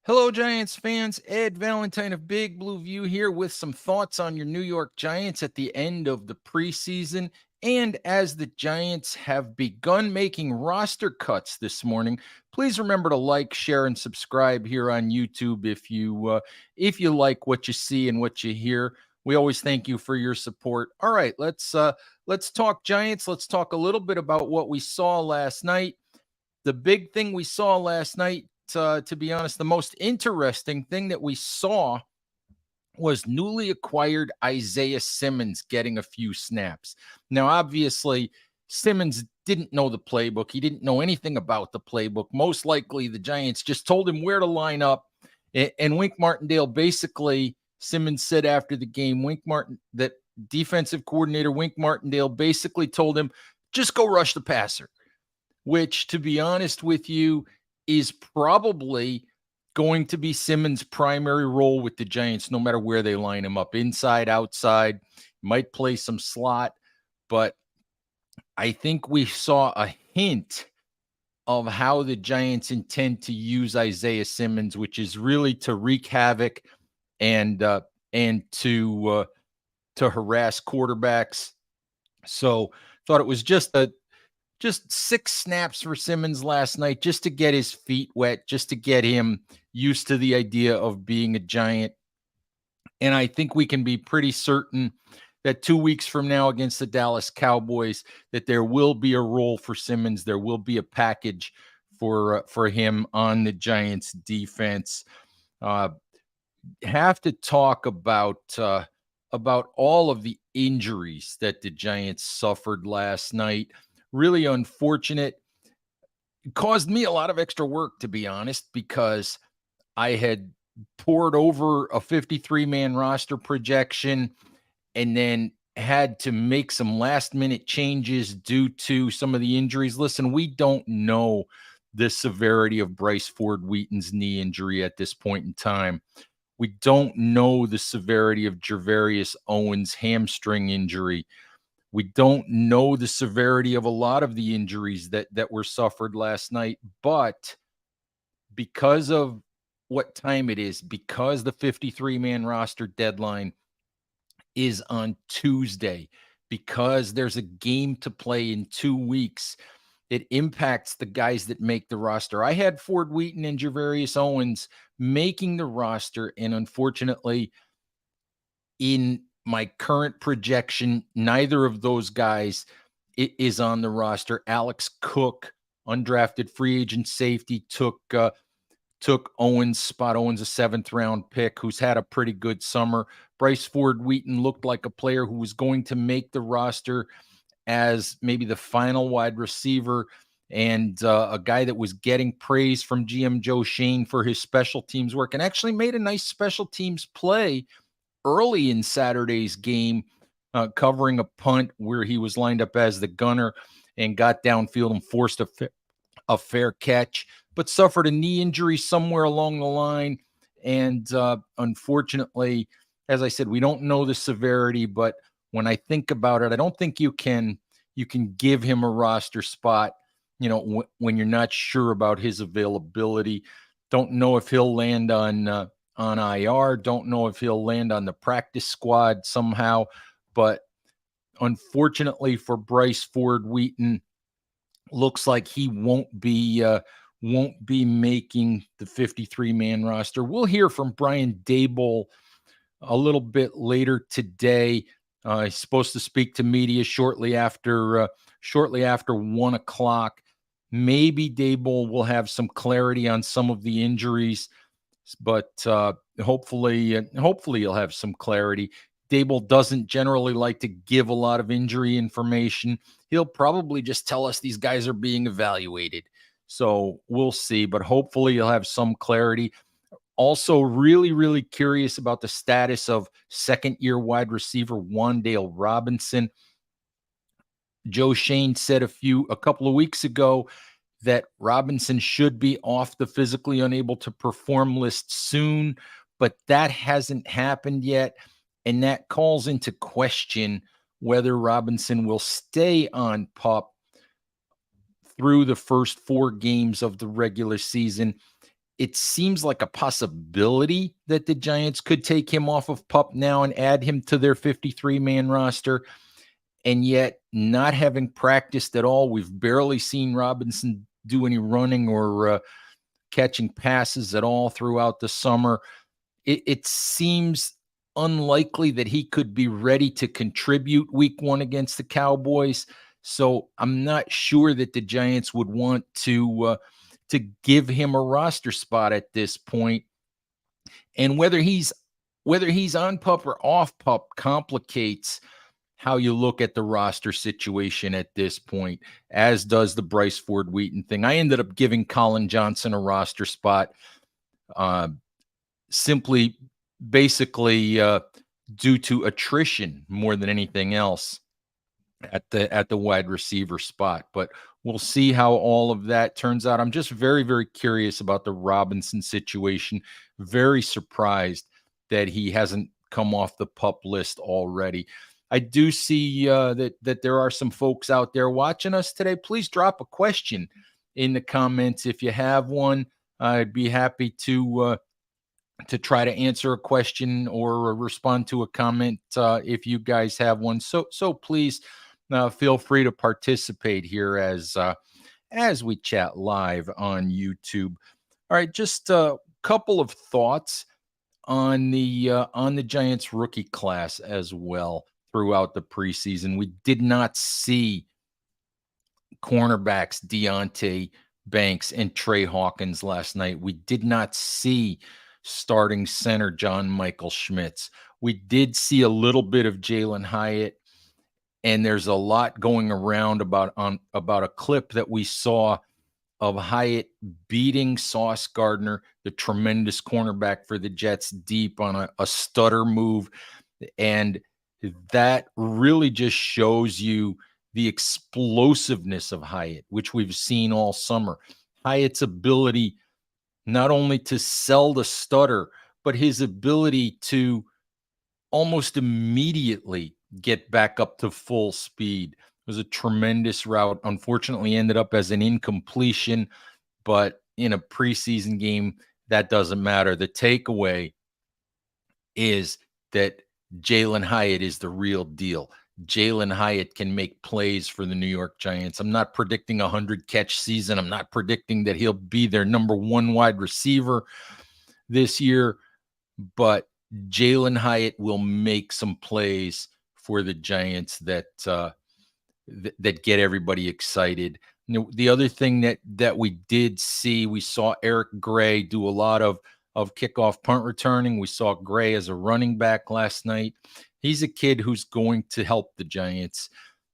Hello, Giants fans. Ed Valentine of Big Blue View here with some thoughts on your New York Giants at the end of the preseason. And as the Giants have begun making roster cuts this morning, please remember to like, share, and subscribe here on YouTube if you like what you see and what you hear. We always thank you for your support. All right, let's talk Giants. Let's talk a little bit about what we saw last night. The big thing we saw last night, to be honest, the most interesting thing that we saw was newly acquired Isaiah Simmons getting a few snaps. Now, obviously, Simmons didn't know the playbook. He didn't know anything about the playbook. Most likely, the Giants just told him where to line up. And Wink Martindale basically, Simmons said after the game, that defensive coordinator Wink Martindale basically told him, just go rush the passer, which, to be honest with you, is probably going to be Simmons' primary role with the Giants, no matter where they line him up, inside, outside, might play some slot. But I think we saw a hint of how the Giants intend to use Isaiah Simmons, which is really to wreak havoc and to harass quarterbacks. So thought it was just 6 snaps for Simmons last night, just to get his feet wet, just to get him used to the idea of being a Giant. And I think we can be pretty certain that 2 weeks from now against the Dallas Cowboys, that there will be a role for Simmons. There will be a package for him on the Giants defense. Have to talk about all of the injuries that the Giants suffered last night. Really unfortunate. It caused me a lot of extra work, to be honest, because I had poured over a 53-man roster projection and then had to make some last-minute changes due to some of the injuries. Listen, we don't know the severity of Bryce Ford Wheaton's knee injury at this point in time. We don't know the severity of Jervarius Owens' hamstring injury. We don't know the severity of a lot of the injuries that were suffered last night, but because of what time it is, because the 53-man roster deadline is on Tuesday, because there's a game to play in 2 weeks, it impacts the guys that make the roster. I had Ford Wheaton and Jervarius Owens making the roster, and unfortunately, in my current projection, neither of those guys is on the roster. Alex Cook, undrafted free agent safety, took Owens' spot. Owens, a 7th-round pick, who's had a pretty good summer. Bryce Ford Wheaton looked like a player who was going to make the roster as maybe the final wide receiver, and a guy that was getting praise from GM Joe Shane for his special teams work, and actually made a nice special teams play early in Saturday's game, covering a punt where he was lined up as the gunner and got downfield and forced a fair catch, but suffered a knee injury somewhere along the line. And unfortunately, as I said, we don't know the severity, but when I think about it, I don't think you can give him a roster spot, when you're not sure about his availability. Don't know if he'll land on IR. Don't know if he'll land on the practice squad somehow. But unfortunately for Bryce Ford Wheaton, looks like he won't be making the 53-man roster. We'll hear from Brian Daboll a little bit later today. He's supposed to speak to media shortly after 1 o'clock. Maybe Daboll will have some clarity on some of the injuries, but hopefully he'll have some clarity. Daboll doesn't generally like to give a lot of injury information. He'll probably just tell us these guys are being evaluated. So we'll see, but hopefully he'll have some clarity. Also, really, really curious about the status of second-year wide receiver Wan'Dale Robinson. Joe Shane said a couple of weeks ago that Robinson should be off the physically unable to perform list soon, but that hasn't happened yet. And that calls into question whether Robinson will stay on PUP through the first 4 games of the regular season. it seems like a possibility that the Giants could take him off of PUP now and add him to their 53-man roster. And yet, not having practiced at all, we've barely seen Robinson do any running or catching passes at all throughout the summer. It seems unlikely that he could be ready to contribute week one against the Cowboys. So I'm not sure that the Giants would want to give him a roster spot at this point. And whether he's on PUP or off PUP complicates how you look at the roster situation at this point, as does the Bryce Ford Wheaton thing. I ended up giving Colin Johnson a roster spot, uh, simply basically due to attrition more than anything else at the wide receiver spot. But we'll see how all of that turns out. I'm just very, very curious about the Robinson situation. Very surprised that he hasn't come off the PUP list already. I do see that there are some folks out there watching us today. Please drop a question in the comments if you have one. I'd be happy to try to answer a question or respond to a comment if you guys have one. So please feel free to participate here as we chat live on YouTube. All right, just a couple of thoughts on the Giants rookie class as well throughout the preseason. We did not see cornerbacks Deontay Banks and Trey Hawkins last night. We did not see starting center John Michael Schmitz. We did see a little bit of Jalen Hyatt, and there's a lot going around about a clip that we saw of Hyatt beating Sauce Gardner, the tremendous cornerback for the Jets, deep on a stutter move. And that really just shows you the explosiveness of Hyatt, which we've seen all summer. Hyatt's ability not only to sell the stutter, but his ability to almost immediately get back up to full speed. It was a tremendous route. Unfortunately, ended up as an incompletion, but in a preseason game, that doesn't matter. The takeaway is that Jalen Hyatt is the real deal. Jalen Hyatt can make plays for the New York Giants. I'm not predicting a 100-catch season. I'm not predicting that he'll be their number one wide receiver this year, but Jalen Hyatt will make some plays for the Giants that that get everybody excited. You know, the other thing that we did see, we saw Eric Gray do a lot of kickoff punt returning. We saw Gray as a running back last night. He's a kid who's going to help the Giants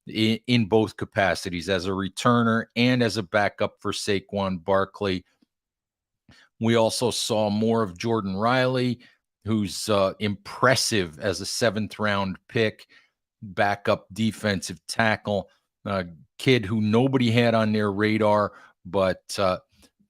in both capacities, as a returner and as a backup for Saquon Barkley. We also saw more of Jordan Riley, who's impressive as a 7th-round pick, backup defensive tackle, kid who nobody had on their radar, but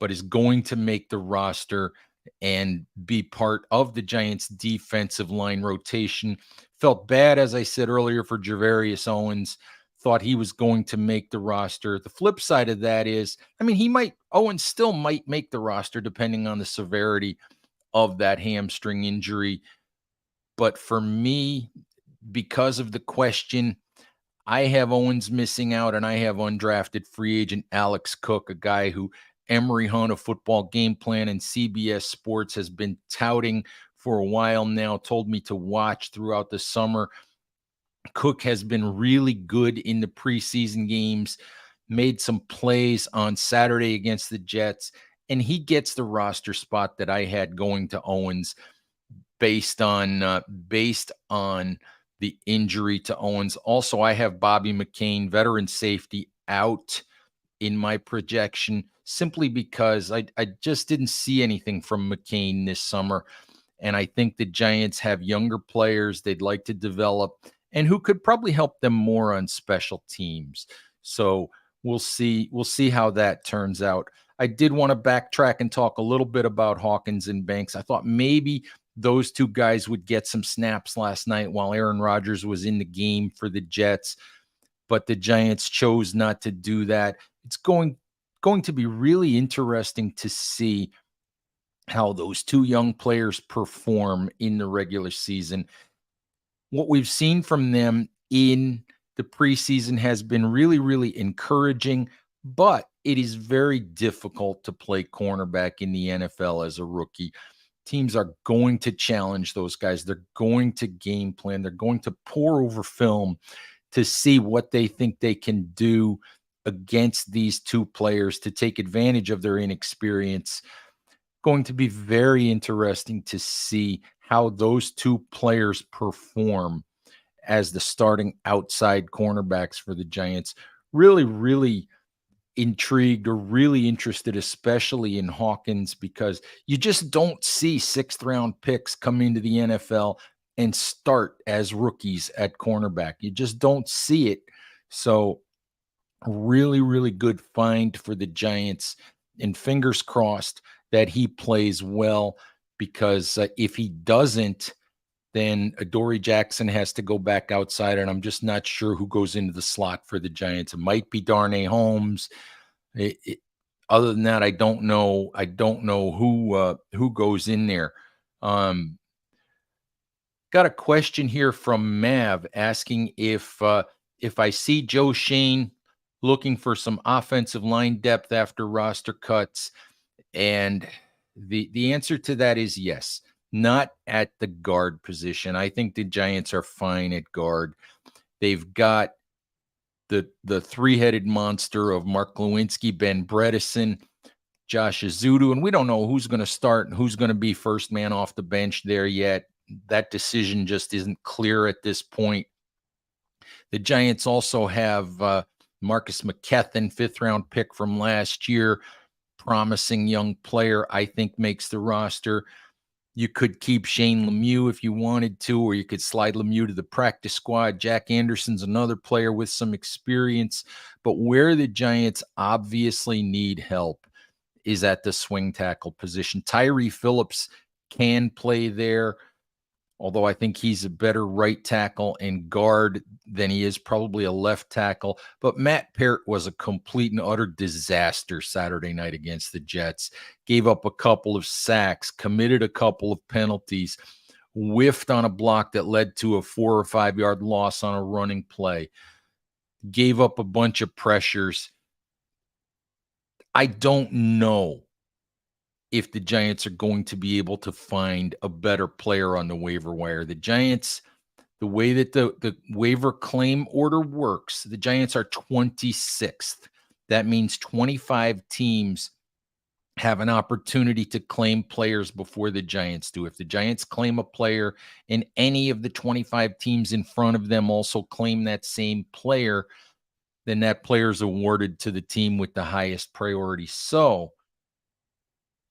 is going to make the roster and be part of the Giants' defensive line rotation. Felt bad, as I said earlier, for Jervarius Owens. Thought he was going to make the roster. The flip side of that is, I mean, Owens still might make the roster depending on the severity of that hamstring injury. But for me, because of the question, I have Owens missing out, and I have undrafted free agent Alex Cook, a guy who Emory Hunt of Football Game Plan and CBS Sports has been touting for a while now, told me to watch throughout the summer. Cook has been really good in the preseason games, made some plays on Saturday against the Jets, and he gets the roster spot that I had going to Owens based on the injury to Owens. Also, I have Bobby McCain, veteran safety, out in my projection simply because I just didn't see anything from McCain this summer. And I think the Giants have younger players they'd like to develop and who could probably help them more on special teams. So we'll see how that turns out. I did want to backtrack and talk a little bit about Hawkins and Banks. I thought maybe those two guys would get some snaps last night while Aaron Rodgers was in the game for the Jets, but the Giants chose not to do that. It's going to be really interesting to see how those two young players perform in the regular season. What we've seen from them in the preseason has been really, really encouraging, but it is very difficult to play cornerback in the NFL as a rookie. Teams are going to challenge those guys. They're going to game plan. They're going to pour over film to see what they think they can do against these two players to take advantage of their inexperience. Going to be very interesting to see how those two players perform as the starting outside cornerbacks for the Giants. Really, really intrigued or really interested, especially in Hawkins, because you just don't see sixth round picks come into the NFL and start as rookies at cornerback. You just don't see it. So, really, really good find for the Giants. And fingers crossed that he plays well, because if he doesn't, then Adoree Jackson has to go back outside, and I'm just not sure who goes into the slot for the Giants. It might be Darnay Holmes. Other than that, I don't know. I don't know who goes in there. Um, Got a question here from Mav asking if I see Joe Shane looking for some offensive line depth after roster cuts, and the answer to that is yes. Not at the guard position. I think the Giants are fine at guard. They've got the three-headed monster of Mark Lewinsky, Ben Bredesen, Josh Azudu, and we don't know who's going to start and who's going to be first man off the bench there yet. That decision just isn't clear at this point. The Giants also have Marcus McKethan, fifth-round pick from last year, promising young player, I think makes the roster. You could keep Shane Lemieux if you wanted to, or you could slide Lemieux to the practice squad. Jack Anderson's another player with some experience. But where the Giants obviously need help is at the swing tackle position. Tyree Phillips can play there, although I think he's a better right tackle and guard than he is probably a left tackle. But Matt Peart was a complete and utter disaster Saturday night against the Jets. Gave up a couple of sacks, committed a couple of penalties, whiffed on a block that led to a 4 or 5 yard loss on a running play, gave up a bunch of pressures. I don't know if the Giants are going to be able to find a better player on the waiver wire. The Giants, the way that the waiver claim order works, the Giants are 26th. That means 25 teams have an opportunity to claim players before the Giants do. If the Giants claim a player and any of the 25 teams in front of them also claim that same player, then that player is awarded to the team with the highest priority. So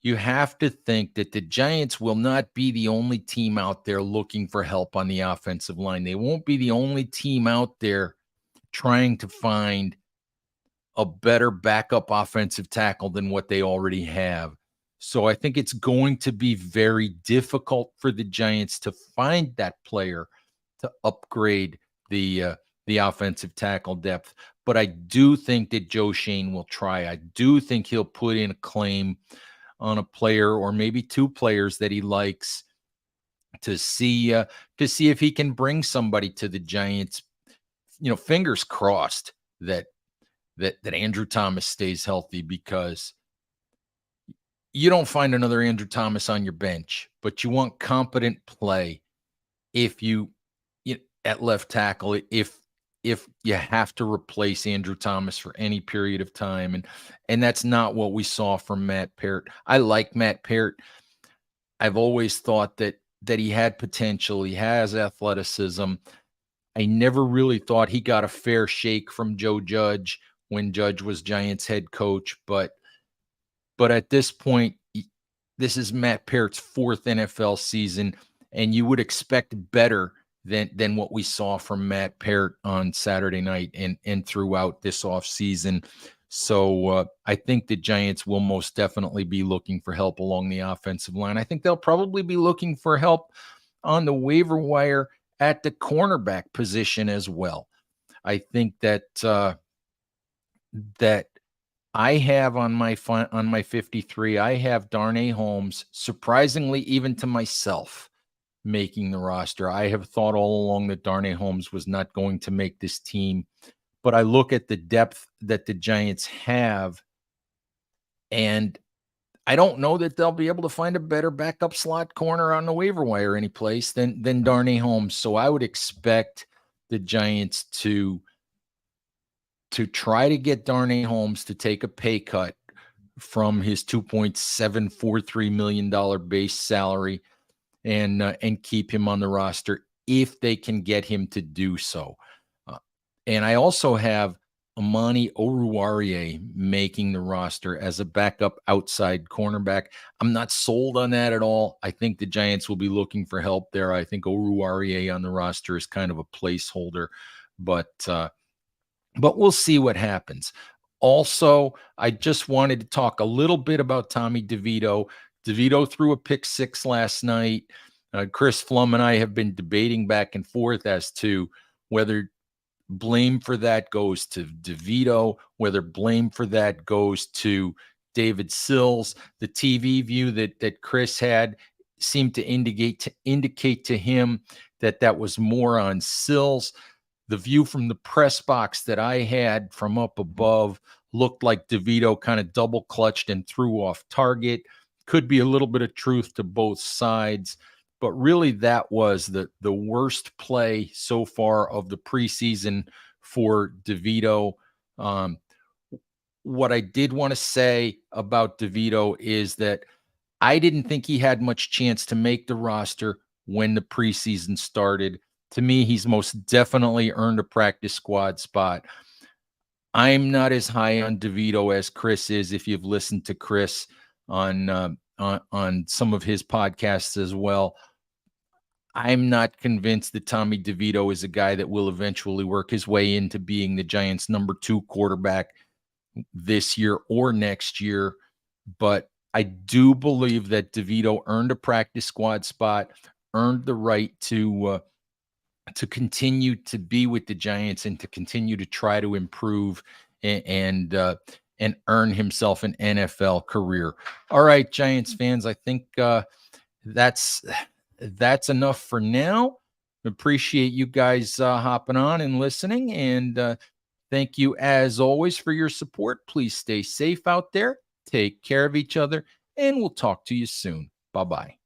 you have to think that the Giants will not be the only team out there looking for help on the offensive line. They won't be the only team out there trying to find a better backup offensive tackle than what they already have. So I think it's going to be very difficult for the Giants to find that player to upgrade the offensive tackle depth. But I do think that Joe Shane will try. I do think he'll put in a claim on a player or maybe two players that he likes to see if he can bring somebody to the Giants. Fingers crossed that Andrew Thomas stays healthy, because you don't find another Andrew Thomas on your bench, but you want competent play if you at left tackle if you have to replace Andrew Thomas for any period of time. And that's not what we saw from Matt Peart. I like Matt Peart. I've always thought that he had potential. He has athleticism. I never really thought he got a fair shake from Joe Judge when Judge was Giants head coach. But at this point, this is Matt Peart's fourth NFL season, and you would expect better than what we saw from Matt Peart on Saturday night and throughout this offseason. So I think the Giants will most definitely be looking for help along the offensive line. I think they'll probably be looking for help on the waiver wire at the cornerback position as well. I think that I have on my 53, I have Darnay Holmes, surprisingly, even to myself, making the roster. I have thought all along that Darnay Holmes was not going to make this team, but I look at the depth that the Giants have, and I don't know that they'll be able to find a better backup slot corner on the waiver wire anyplace than Darnay Holmes. So I would expect the Giants to try to get Darnay Holmes to take a pay cut from his $2.743 million base salary and keep him on the roster if they can get him to do so. And I also have Amani Oruwariye making the roster as a backup outside cornerback. I'm not sold on that at all. I think the Giants will be looking for help there. I think Oruwariye on the roster is kind of a placeholder, but we'll see what happens. Also, I just wanted to talk a little bit about Tommy DeVito. DeVito threw a pick six last night. Chris Flum and I have been debating back and forth as to whether blame for that goes to DeVito, whether blame for that goes to David Sills. The TV view that Chris had seemed to indicate to him that was more on Sills. The view from the press box that I had from up above looked like DeVito kind of double clutched and threw off target. Could be a little bit of truth to both sides, but really that was the worst play so far of the preseason for DeVito. What I did want to say about DeVito is that I didn't think he had much chance to make the roster when the preseason started. To me, he's most definitely earned a practice squad spot. I'm not as high on DeVito as Chris is. If you've listened to Chris on some of his podcasts as well, I'm not convinced that Tommy DeVito is a guy that will eventually work his way into being the Giants' number 2 quarterback this year or next year. But I do believe that DeVito earned a practice squad spot, earned the right to continue to be with the Giants and to continue to try to improve and earn himself an NFL career. All right, Giants fans, I think that's enough for now. Appreciate you guys hopping on and listening, and thank you as always for your support. Please stay safe out there, take care of each other, and we'll talk to you soon. Bye-bye.